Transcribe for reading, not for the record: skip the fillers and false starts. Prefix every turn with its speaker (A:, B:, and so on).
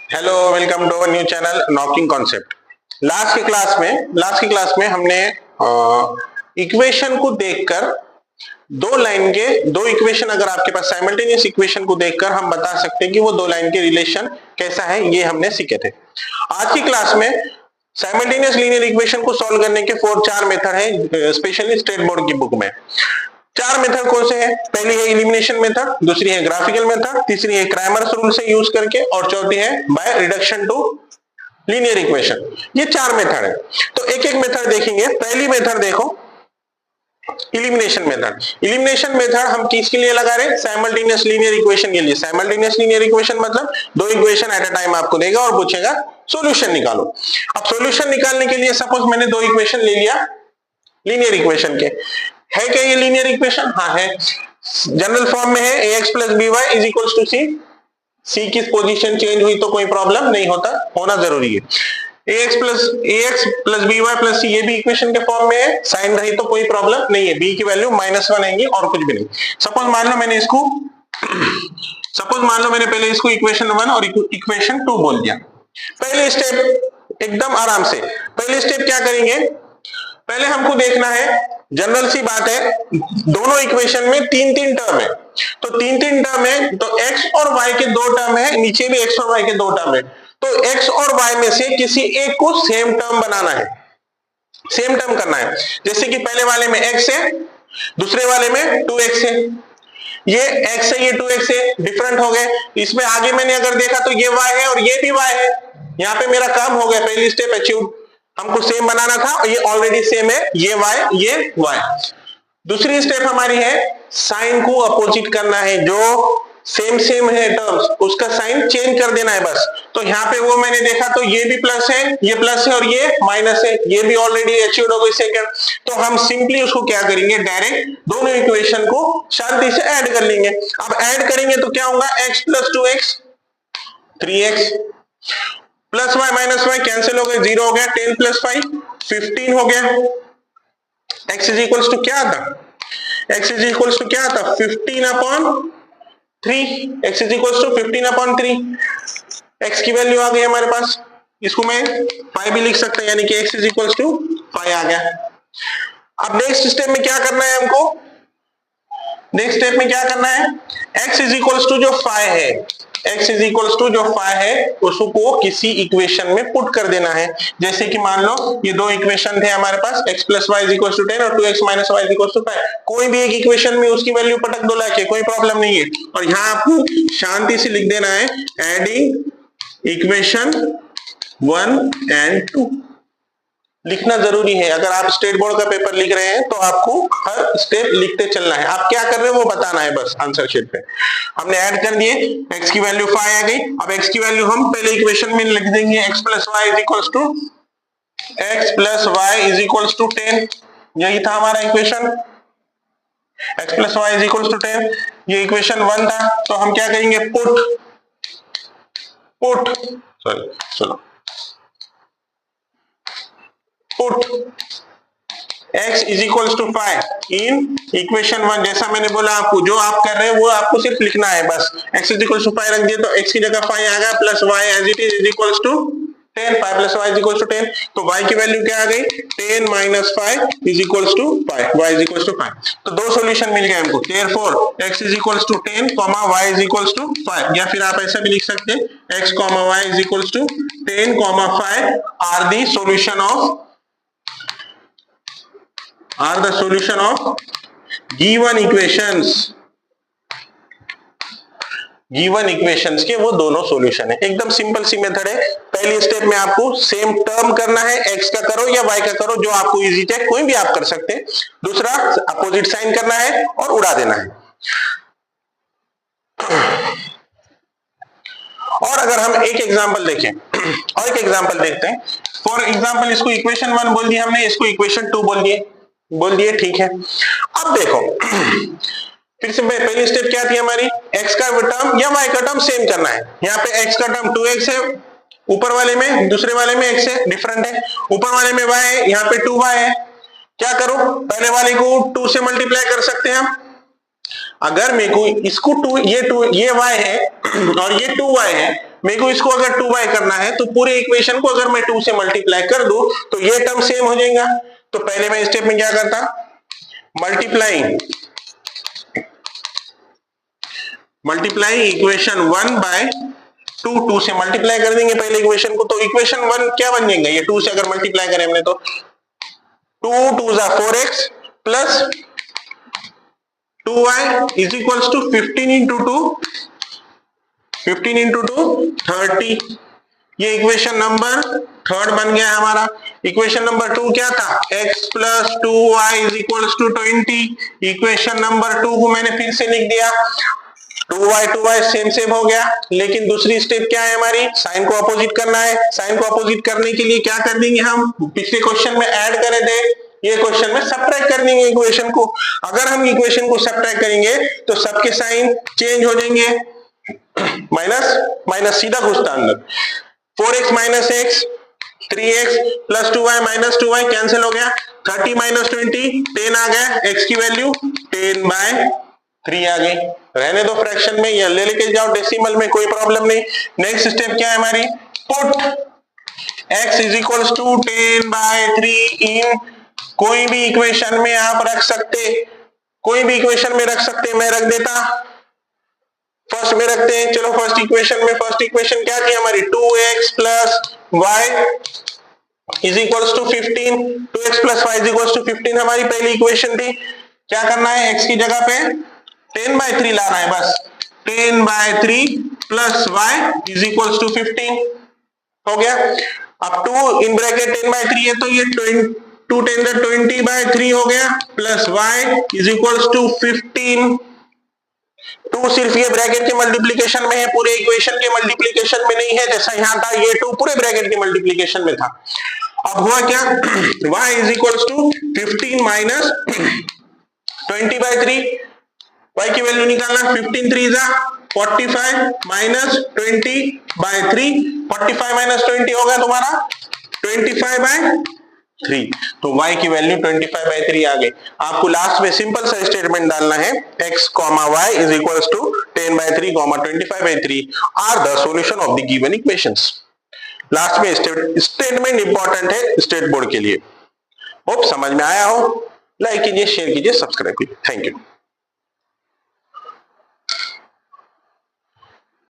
A: Hello, welcome to our new channel knocking concept. Last की class में हमने equation को देखकर दो इक्वेशन अगर आपके पास साइमल्टेनियस इक्वेशन को देखकर हम बता सकते हैं कि वो दो लाइन के रिलेशन कैसा है, ये हमने सीखे थे। आज की क्लास में साइमल्टेनियस लीनियर इक्वेशन को सॉल्व करने के चार मेथड है, स्पेशली स्टेट बोर्ड की बुक में। चार मेथड कौन से हैं? पहली है इलिमिनेशन मेथड, दूसरी है ग्राफिकल मेथड, तीसरी है क्रामर्स रूल से यूज करके, और चौथी है by reduction to linear equation. ये चार मेथड है, तो एक एक मेथड देखेंगे। पहली मेथड देखो, इलिमिनेशन मेथड। इलिमिनेशन मेथड हम किसके लिए लगा रहे हैं? साइमल्टेनियस लीनियर इक्वेशन के लिए। साइमल्टेनियस लीनियर इक्वेशन मतलब दो इक्वेशन एट अ टाइम आपको देगा और पूछेगा सॉल्यूशन निकालो। अब सॉल्यूशन निकालने के लिए सपोज मैंने दो इक्वेशन ले लिया लीनियर इक्वेशन के। है क्या ये लीनियर इक्वेशन? हाँ है। जनरल फॉर्म में है ax plus B Y is equal to C. C की पोजीशन चेंज हुई तो कोई प्रॉब्लम नहीं होता, होना जरूरी है। ax plus B Y plus C, ये भी इक्वेशन के फॉर्म में है, साइन रही तो कोई प्रॉब्लम नहीं है। b की वैल्यू -1 आएंगी और कुछ भी नहीं। सपोज मान लो मैंने पहले इसको इक्वेशन 1 और इक्वेशन 2 बोल दिया। पहले स्टेप एकदम आराम से, पहले स्टेप क्या करेंगे? पहले हमको देखना है, जनरल सी बात है, दोनों इक्वेशन में तीन टर्म है, तो तीन टर्म है तो x और y के दो टर्म है, नीचे भी x और y के दो टर्म है, तो x और y में से किसी एक को सेम टर्म बनाना है, सेम टर्म करना है। जैसे कि पहले वाले में x है, दूसरे वाले में 2x है। ये x है, ये 2x है, डिफरेंट हो गए। इसमें आगे मैंने अगर देखा तो ये y है और ये भी y है। यहाँ पे मेरा काम हो गया, पहली स्टेप अचीव। हमको सेम बनाना था और ये ऑलरेडी सेम है, ये y ये y। दूसरी स्टेप हमारी है साइन को अपोजिट करना है, जो सेम है टर्म्स उसका साइन चेंज कर देना है बस। तो यहाँ पे वो मैंने देखा तो ये भी प्लस है, ये प्लस है और ये माइनस है, ये भी ऑलरेडी अचीव्ड हो गई सेकंड। तो हम सिंपली उसको क्या करेंगे, डायरेक्ट दोनों इक्वेशन को शांति से ऐड कर लेंगे। अब ऐड करेंगे तो क्या होगा, x plus 2x 3x plus y minus y cancel हो गए, 0 हो गया, 10 प्लस 5 15 हो गया। x इज इक्वल्स टू क्या था? x इज इक्वल्स टू क्या था? 15/3। x is equals to 15/3। x की वैल्यू आ गई हमारे पास, इसको मैं 5 भी लिख सकता हूं, यानी कि x इज इक्वल्स टू 5 आ गया। अब नेक्स्ट स्टेप में क्या करना है हमको? नेक्स्ट स्टेप में क्या करना है, x इज इक्वल्स टू जो 5 है, x इज इक्वल्स टू जो 5 है उसको किसी इक्वेशन में पुट कर देना है। जैसे कि मान लो ये दो इक्वेशन थे हमारे पास, x plus y is equals to 10 और 2x minus y is equals to 5। कोई भी एक इक्वेशन में उसकी वैल्यू पटक दो लाके, कोई प्रॉब्लम नहीं है। और यहाँ आपको शांति से लिख देना है एडिंग इक्वेशन 1 एंड 2। लिखना जरूरी है, अगर आप स्टेट बोर्ड का पेपर लिख रहे हैं तो आपको हर स्टेप लिखते चलना है। आप क्या कर रहे हो वो बताना है बस आंसर शीट पे। हमने ऐड कर दिए, x की वैल्यू 5 आ गई। अब x की वैल्यू हम पहले इक्वेशन में लिख देंगे, x plus y is equals to 10। यही था हमारा equation, x plus y is equals to 10। ये इक्वेशन 1 था, तो हम क्या करेंगे, put x is equals to 5 in equation 1। जैसा मैंने बोला आपको, जो आप कर रहे हैं वो आपको सिर्फ लिखना है बस। x इज इक्वल्स टू 5 रख दिया तो x की जगह 5 आ गया, plus y as it is equals to 10। 5 plus y is equals to 10, तो y की वैल्यू क्या आ गई, 10 minus 5 is equals to 5, y is equals to 5। तो दो सॉल्यूशन मिल गए हमको। Therefore x is equals to 10, y is equals to 5। या फिर आप ऐसा भी लिख सकते हैं, x, y is equals to 10, 5 are the solution of given equations के वो दोनों सॉल्यूशन है। एकदम सिंपल सी मेथड है। पहली स्टेप में आपको सेम टर्म करना है, x का करो या y का करो, जो आपको इजी है, कोई भी आप कर सकते हैं। दूसरा अपोजिट साइन करना है और उड़ा देना है। और अगर हम एक एग्जांपल देखें और एक एग्जांपल देखते हैं, फॉर एग्जांपल इसको इक्वेशन 1 बोल दिया हमने, इसको इक्वेशन 2 बोल दिए, ठीक है। अब देखो फिर से पहली स्टेप क्या थी हमारी, x का टर्म या y का टर्म सेम करना है। यहाँ पे x का टर्म 2x है, ऊपर वाले में, दूसरे वाले में x है, डिफरेंट है। ऊपर वाले में y है, यहाँ पे 2y है। क्या करो, पहले वाले को 2 से मल्टीप्लाई कर सकते हैं हम, अगर मेरे को इसको ये y है और ये 2y है, मेरे को इसको अगर 2y करना है तो पूरे इक्वेशन को अगर मैं 2 से मल्टीप्लाई कर दूं तो ये टर्म सेम हो जाएगा। तो पहले मैं स्टेप में क्या करता, मल्टीप्लाई इक्वेशन 1 बाय 2 से मल्टीप्लाई कर देंगे पहले इक्वेशन को, तो इक्वेशन 1 क्या बन जाएगा, ये 2 से अगर मल्टीप्लाई करें हमने तो 2 * 4x plus 2y is equals to 15 × 2 30। ये इक्वेशन नंबर 3 बन गया हमारा। इक्वेशन नंबर 2 क्या था, x + 2y = 20। इक्वेशन नंबर 2 को मैंने फिर से लिख दिया, 2y सेम हो गया। लेकिन दूसरी स्टेप क्या है हमारी, साइन को अपोजिट करना है। साइन को अपोजिट करने के लिए क्या कर देंगे हम, पिछले क्वेश्चन में ऐड करे थे, ये क्वेश्चन में सब्ट्रैक्ट कर देंगे इक्वेशन को। अगर हम इक्वेशन को सब्ट्रैक्ट करेंगे तो सबके साइन चेंज हो जाएंगे, माइनस सीधा घुसता अंदर। 4x - x 3x + 2y - 2y cancel हो गया, 30 - 20 10 आ गया, x की वैल्यू 10/3 आ गई। रहने दो फ्रैक्शन में, या ले लेके जाओ डेसिमल में, कोई प्रॉब्लम नहीं। नेक्स्ट स्टेप क्या है हमारी, पुट x = 10/3 इन कोई भी इक्वेशन में आप रख सकते, कोई भी इक्वेशन में रख सकते। मैं रख देता, फर्स्ट में रखते हैं, चलो फर्स्ट इक्वेशन में। फर्स्ट इक्वेशन क्या थी हमारी, 2x + y = 15। 2x + y = 15 हमारी पहली इक्वेशन थी। क्या करना है, x की जगह पे 10/3 लाना है बस, 10/3 + y = 15 हो गया। अब 2 इन ब्रैकेट 10/3 है तो ये 2 × 10 = 20/3 हो गया, प्लस y = 15। 2 सिर्फ ये ब्रैकेट के मल्टीप्लिकेशन में है, पूरे इक्वेशन के मल्टीप्लिकेशन में नहीं है। जैसा यहां था ये 2 पूरे ब्रैकेट के मल्टीप्लिकेशन में था। अब हुआ क्या, y = 15 - 20/3, y की वैल्यू निकालना, 15 × 3 = 45 - 20/3, 45 - 20 होगा तुम्हारा 25/3। तो y की वैल्यू 25/3 आ गई। आपको लास्ट में सिंपल सा स्टेटमेंट डालना है, x, y = 10/3, 25/3 are the solution of the given equations. लास्ट में स्टेटमेंट इंपॉर्टेंट है स्टेट बोर्ड के लिए। होप समझ में आया हो। लाइक कीजिए, शेयर कीजिए, सब्सक्राइब कीजिए। Thank you.